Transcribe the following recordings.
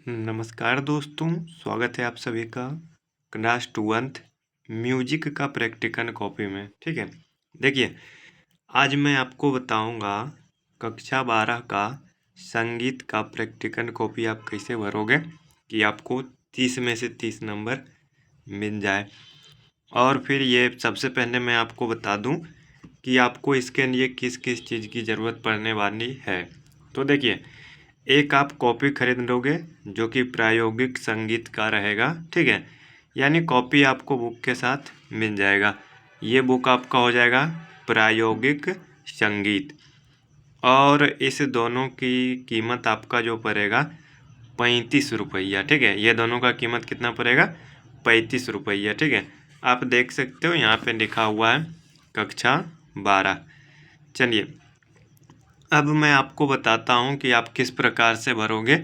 नमस्कार दोस्तों, स्वागत है आप सभी का क्लास 2th म्यूजिक का प्रैक्टिकल कॉपी में। ठीक है, देखिए आज मैं आपको बताऊंगा कक्षा 12 का संगीत का प्रैक्टिकल कॉपी आप कैसे भरोगे कि आपको 30 में से 30 नंबर मिल जाए। और फिर ये सबसे पहले मैं आपको बता दूं कि आपको इसके लिए किस किस चीज़ की ज़रूरत पड़ने वाली है। तो देखिए, एक आप कॉपी खरीद लोगे जो कि प्रायोगिक संगीत का रहेगा। ठीक है, यानी कॉपी आपको बुक के साथ मिल जाएगा। ये बुक आपका हो जाएगा प्रायोगिक संगीत, और इस दोनों की कीमत आपका जो पड़ेगा 35 रुपया। ठीक है, ये दोनों का कीमत कितना पड़ेगा? 35 रुपया। ठीक है, आप देख सकते हो यहाँ पे लिखा हुआ है कक्षा 12। चलिए अब मैं आपको बताता हूँ कि आप किस प्रकार से भरोगे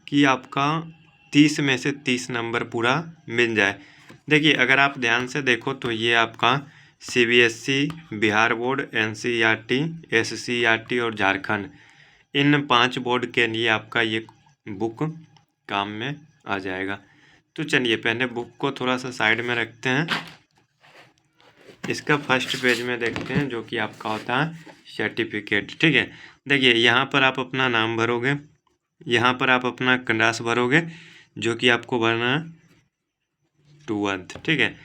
कि आपका 30 में से 30 नंबर पूरा मिल जाए। देखिए, अगर आप ध्यान से देखो तो ये आपका CBSE, Bihar board, NCERT, SCERT और झारखंड, इन 5 बोर्ड के लिए आपका ये बुक काम में आ जाएगा। तो चलिए पहले बुक को थोड़ा सा साइड में रखते हैं। इसका फर्स्ट पेज में देखते हैं जो कि आपका होता है सर्टिफिकेट। ठीक है, देखिए यहाँ पर आप अपना नाम भरोगे, यहाँ पर आप अपना क्लास भरोगे जो कि आपको भरना है 2th। ठीक है,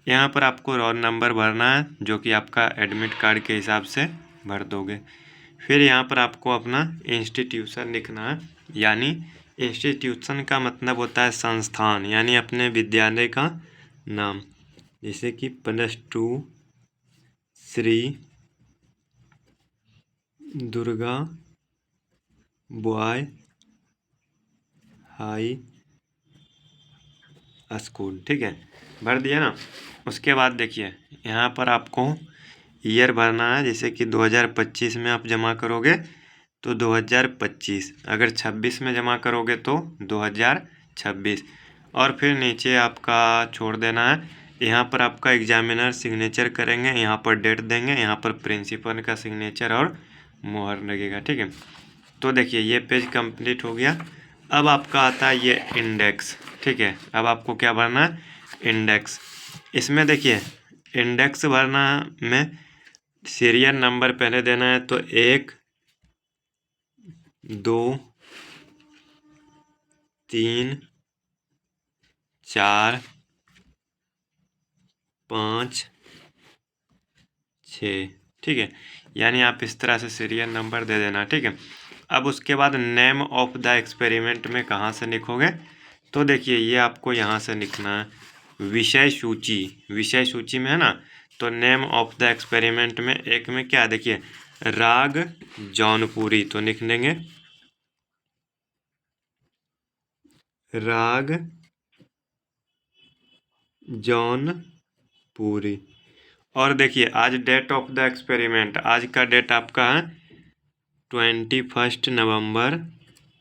यहाँ पर आपको रोल नंबर भरना है जो कि आपका एडमिट कार्ड के हिसाब से भर दोगे। फिर यहाँ पर आपको अपना इंस्टीट्यूशन लिखना है, यानी इंस्टीट्यूशन का मतलब होता है संस्थान, यानी अपने विद्यालय का नाम, जैसे कि +2 Shri Durga boy high school. ठीक है, भर दिया ना। उसके बाद देखिए यहाँ पर आपको ईयर भरना है, जैसे कि 2025 में आप जमा करोगे तो 2025, अगर 26 में जमा करोगे तो 2026, और फिर नीचे आपका छोड़ देना है। यहाँ पर आपका एग्जामिनर सिग्नेचर करेंगे, यहाँ पर डेट देंगे, यहाँ पर प्रिंसिपल का सिग्नेचर और मोहर लगेगा। ठीक है, तो देखिए ये पेज कंप्लीट हो गया। अब आपका आता है ये इंडेक्स। ठीक है, अब आपको क्या भरना है? इंडेक्स। इसमें देखिए इंडेक्स भरना में सीरियल नंबर पहले देना है, तो 1 2 3 4 5 6। ठीक है, यानी आप इस तरह से सीरियल नंबर दे देना। ठीक है, अब उसके बाद नेम ऑफ द एक्सपेरिमेंट में कहाँ से लिखोगे? तो देखिए ये आपको यहाँ से लिखना है विषय सूची। विषय सूची में है ना, तो नेम ऑफ द एक्सपेरिमेंट में एक में क्या, देखिए राग जौनपुरी, तो लिख लेंगे राग जौनपुरी। और देखिए आज डेट ऑफ द एक्सपेरिमेंट, आज का डेट आपका है 21 नवंबर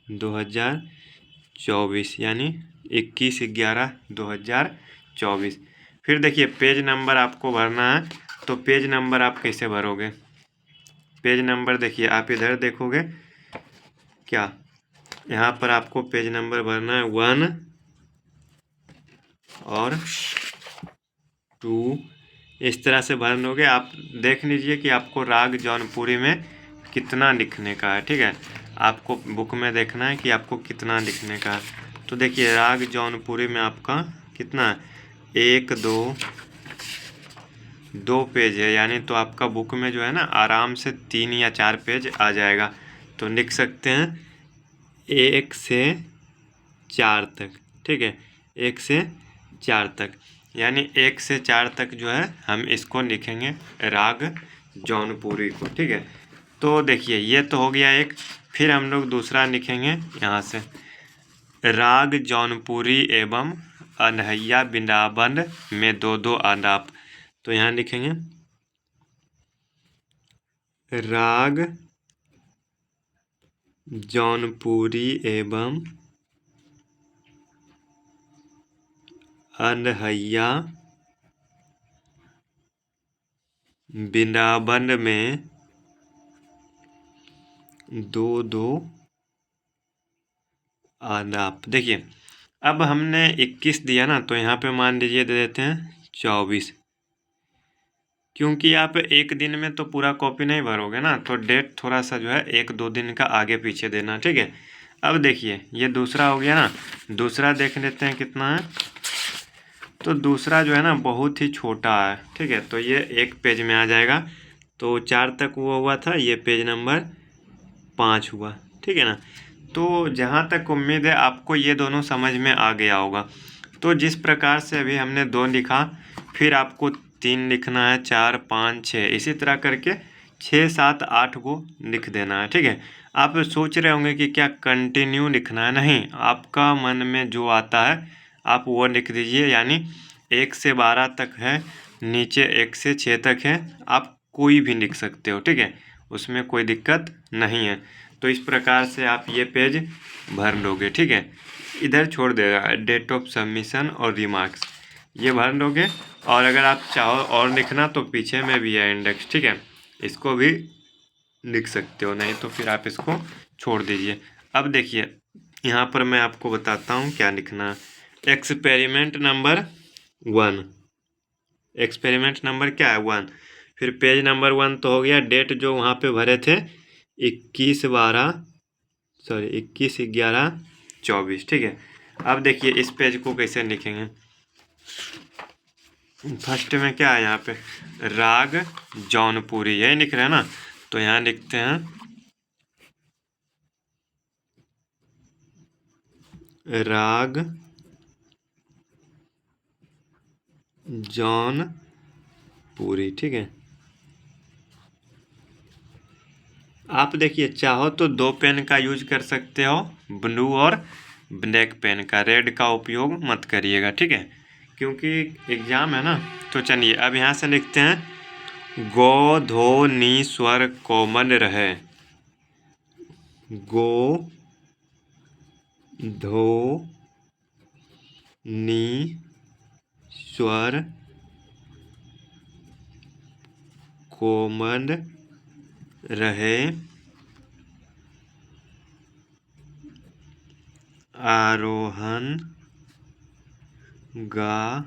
2024, यानी 21/11/2024। फिर देखिए पेज नंबर आपको भरना है, तो पेज नंबर आप कैसे भरोगे? पेज नंबर देखिए आप इधर देखोगे क्या, यहाँ पर आपको पेज नंबर भरना है 1 और 2, इस तरह से भर लोगे। आप देख लीजिए कि आपको राग जौनपुरी में कितना लिखने का है। ठीक है, आपको बुक में देखना है कि आपको कितना लिखने का है। तो देखिए राग जौनपुरी में आपका कितना है? 1 2 पेज है, यानी तो आपका बुक में जो है ना आराम से 3 या 4 पेज आ जाएगा। तो लिख सकते हैं 1 से 4 तक। ठीक है, 1 से 4 तक, यानी 1 से 4 तक जो है हम इसको लिखेंगे राग जौनपुरी को। ठीक है, तो देखिए ये तो हो गया एक। फिर हम लोग दूसरा लिखेंगे यहाँ से राग जौनपुरी एवं अनहैया बिंदाबन में 2-2 आलाप। तो यहाँ लिखेंगे राग जौनपुरी एवं अनहैया बिंदाबन में 2-2 आदाब। देखिए अब हमने 21 दिया ना, तो यहाँ पे मान लीजिए दे देते हैं 24, क्योंकि आप एक दिन में तो पूरा कॉपी नहीं भरोगे ना, तो डेट थोड़ा सा जो है 1-2 दिन का आगे पीछे देना, ठीक है। अब देखिए ये दूसरा हो गया ना, दूसरा देख लेते हैं कितना है। तो दूसरा जो है ना बहुत ही छोटा है, ठीक है, तो ये एक पेज में आ जाएगा। तो 4 तक वो हुआ था, ये पेज नंबर 5 हुआ, ठीक है ना। तो जहाँ तक उम्मीद है आपको ये दोनों समझ में आ गया होगा। तो जिस प्रकार से अभी हमने 2 लिखा, फिर आपको 3 लिखना है, 4, 5, 6, इसी तरह करके 6, 7, 8 को लिख देना है, ठीक है। आप सोच रहे होंगे कि क्या कंटिन्यू लिखना है? नहीं, आपका मन में जो आता है आप वो लिख दीजिए। यानी 1 से 12 तक है, नीचे 1 से 6 तक है, आप कोई भी लिख सकते हो, ठीक है, उसमें कोई दिक्कत नहीं है। तो इस प्रकार से आप ये पेज भर लोगे, ठीक है। इधर छोड़ देगा डेट ऑफ सबमिशन और रिमार्क्स, ये भर लोगे। और अगर आप चाहो और लिखना तो पीछे में भी है इंडेक्स, ठीक है, इसको भी लिख सकते हो, नहीं तो फिर आप इसको छोड़ दीजिए। अब देखिए यहाँ पर मैं आपको बताता हूँ क्या लिखना है। एक्सपेरिमेंट नंबर 1, एक्सपेरिमेंट नंबर क्या है? 1। फिर पेज नंबर 1 तो हो गया। डेट जो वहाँ पे भरे थे 21/11/24, ठीक है। अब देखिए इस पेज को कैसे लिखेंगे। फर्स्ट में क्या है, यहाँ पे राग जौनपुरी, यही लिख रहे हैं ना, तो यहाँ लिखते हैं राग जौनपुरी, ठीक है। आप देखिए चाहो तो 2 पेन का यूज कर सकते हो, ब्लू और ब्लैक पेन का, रेड का उपयोग मत करिएगा, ठीक है, क्योंकि एग्जाम है ना। तो चलिए अब यहाँ से लिखते हैं गो धो नी स्वर कोमल रहे, गो धो नी स्वर कोमल रहे, आरोहन गा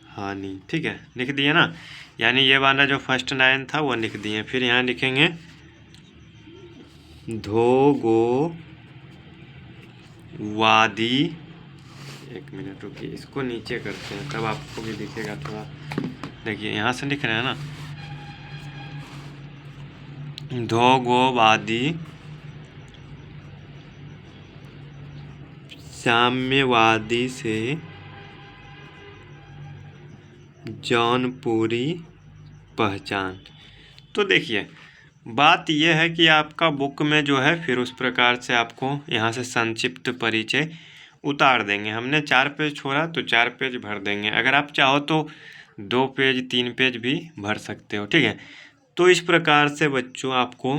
हानि, ठीक है, लिख दिए ना। यानी ये वाला जो फर्स्ट लाइन था वो लिख दिए। फिर यहाँ लिखेंगे धो गो वादी, एक मिनट रुकिए, इसको नीचे करते हैं तब आपको भी दिखेगा थोड़ा। देखिए यहाँ से लिख रहे हैं ना, धो गो वादी साम्यवादी से जौनपुरी पहचान। तो देखिए बात यह है कि आपका बुक में जो है फिर उस प्रकार से आपको यहाँ से संक्षिप्त परिचय उतार देंगे। हमने 4 पेज छोड़ा तो 4 पेज भर देंगे। अगर आप चाहो तो 2 पेज 3 पेज भी भर सकते हो, ठीक है। तो इस प्रकार से बच्चों आपको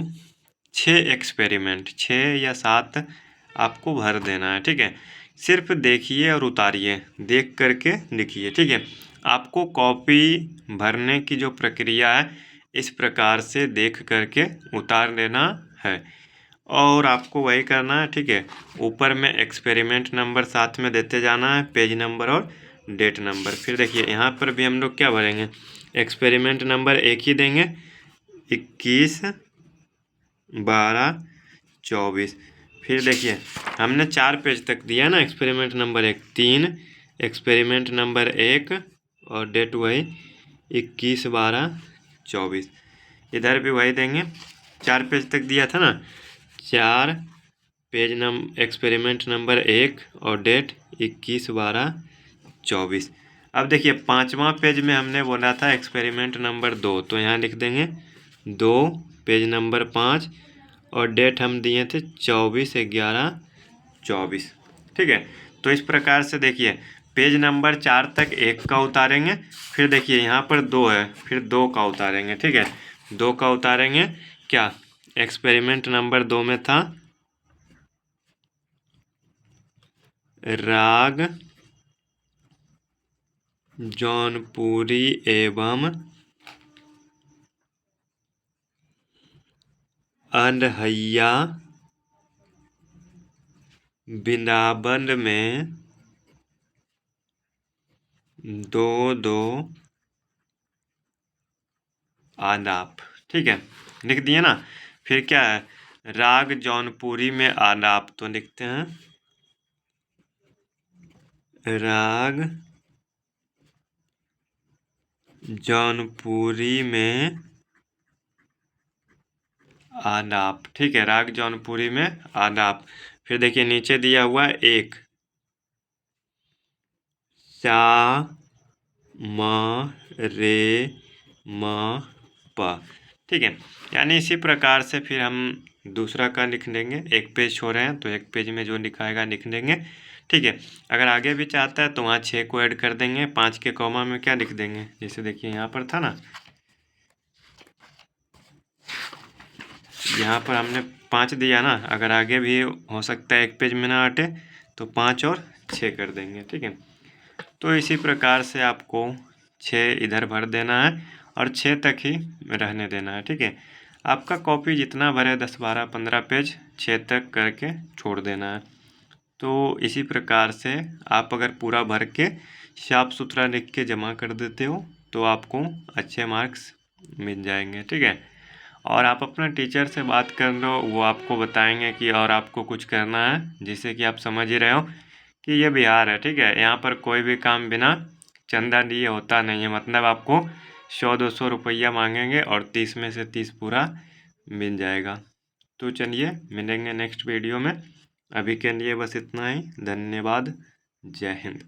6 एक्सपेरिमेंट, 6 या 7 आपको भर देना है, ठीक है। सिर्फ देखिए और उतारिए, देख करके लिखिए, ठीक है। आपको कॉपी भरने की जो प्रक्रिया है इस प्रकार से देख करके उतार लेना है, और आपको वही करना है, ठीक है। ऊपर में एक्सपेरिमेंट नंबर साथ में देते जाना है, पेज नंबर और डेट नंबर। फिर देखिए यहाँ पर भी हम लोग क्या भरेंगे, एक्सपेरिमेंट नंबर 1 ही देंगे, 21/12/24। फिर देखिए हमने 4 पेज तक दिया ना, एक्सपेरिमेंट नंबर 1 3, एक्सपेरिमेंट नंबर 1 और डेट वही 21/12/24। इधर भी वही देंगे, 4 पेज तक दिया था ना, 4 पेज एक्सपेरिमेंट नंबर 1 और डेट 21/12/24। अब देखिए 5वां पेज में हमने बोला था एक्सपेरिमेंट नंबर 2, तो यहाँ लिख देंगे 2 पेज नंबर 5 और डेट हम दिए थे 24/11/24, ठीक है। तो इस प्रकार से देखिए पेज नंबर 4 तक 1 का उतारेंगे, फिर देखिए यहाँ पर 2 है, फिर 2 का उतारेंगे, ठीक है, 2 का उतारेंगे। क्या एक्सपेरिमेंट नंबर 2 में था राग जौनपुरी एवं अनहैया वृंदावन में दो दो आलाप। ठीक है, लिख दिए ना। फिर क्या है, राग जौनपुरी में आलाप, तो लिखते हैं राग जौनपुरी में आलाप। ठीक है, राग जौनपुरी में आलाप। फिर देखिए नीचे दिया हुआ है एक, सा म रे म प। ठीक है, यानी इसी प्रकार से फिर हम दूसरा का लिख लेंगे। एक पेज छोड़ रहे हैं तो एक पेज में जो लिखाएगा लिख देंगे। ठीक है, अगर आगे भी चाहता है तो वहाँ 6 को ऐड कर देंगे, 5 के कॉमा में क्या लिख देंगे, जैसे देखिए यहाँ पर था ना, यहाँ पर हमने 5 दिया ना, अगर आगे भी हो सकता है एक पेज में ना अटे तो 5 और 6 कर देंगे। ठीक है, तो इसी प्रकार से आपको 6 इधर भर देना है और 6 तक ही रहने देना है। ठीक है, आपका कॉपी जितना भरे 10 12 15 पेज 6 तक करके छोड़ देना है। तो इसी प्रकार से आप अगर पूरा भर के साफ सुथरा लिख के जमा कर देते हो तो आपको अच्छे मार्क्स मिल जाएंगे। ठीक है, और आप अपने टीचर से बात कर लो, वो आपको बताएंगे कि और आपको कुछ करना है, जिससे कि आप समझ ही रहे हो कि ये बिहार है। ठीक है, यहाँ पर कोई भी काम बिना चंदा लिए होता नहीं है, मतलब आपको 100-200 रुपया मांगेंगे और 30 में से 30 पूरा मिल जाएगा। तो चलिए मिलेंगे नेक्स्ट वीडियो में, अभी के लिए बस इतना ही। धन्यवाद, जय हिंद।